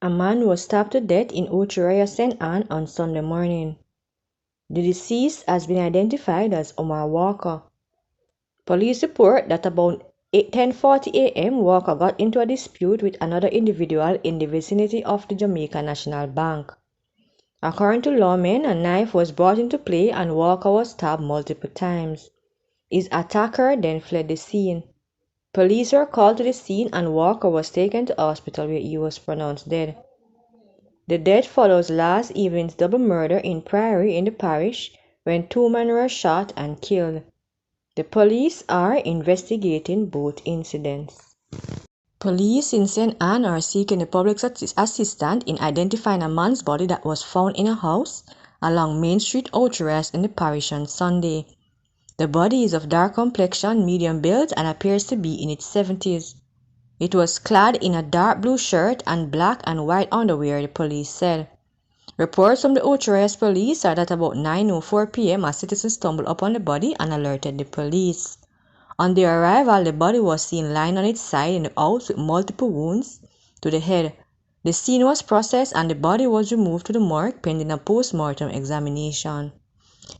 A man was stabbed to death in Ocho Rios, St. Anne on Sunday morning. The deceased has been identified as Omar Walker. Police report that about 10:40 a.m. Walker got into a dispute with another individual in the vicinity of the Jamaica National Bank. According to lawmen, a knife was brought into play and Walker was stabbed multiple times. His attacker then fled the scene. Police were called to the scene and Walker was taken to hospital where he was pronounced dead. The death follows last evening's double murder in Priory in the parish when 2 men were shot and killed. The police are investigating both incidents. Police in St. Anne are seeking the public's assistance in identifying a man's body that was found in a house along Main Street, Ocho Rios in the parish on Sunday. The body is of dark complexion, medium build, and appears to be in its 70s. It was clad in a dark blue shirt and black and white underwear, the police said. Reports from the Ocho Rios police are that about 9:04 p.m. a citizen stumbled upon the body and alerted the police. On their arrival, the body was seen lying on its side in the house with multiple wounds to the head. The scene was processed and the body was removed to the morgue pending a post-mortem examination.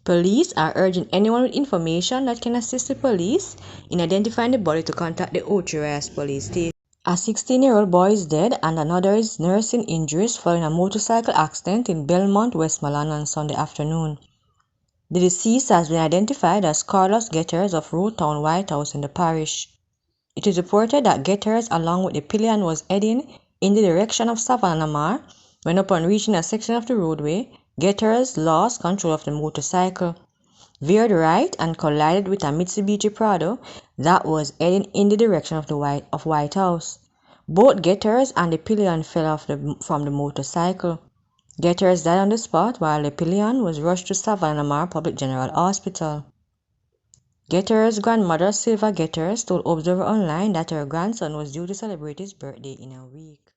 Police are urging anyone with information that can assist the police in identifying the body to contact the Ocho Rios police station. A 16-year-old boy is dead and another is nursing injuries following a motorcycle accident in Belmont, Westmoreland on Sunday afternoon. The deceased has been identified as Carlos Getters of Roadtown White House in the parish. It is reported that Getters along with the pillion was heading in the direction of Savannah when upon reaching a section of the roadway, Getters lost control of the motorcycle, veered right and collided with a Mitsubishi Prado that was heading in the direction of White House. Both Getters and the pillion fell from the motorcycle. Getters died on the spot while the pillion was rushed to Savannah Public General Hospital. Getters' grandmother, Sylva Getters, told Observer Online that her grandson was due to celebrate his birthday in a week.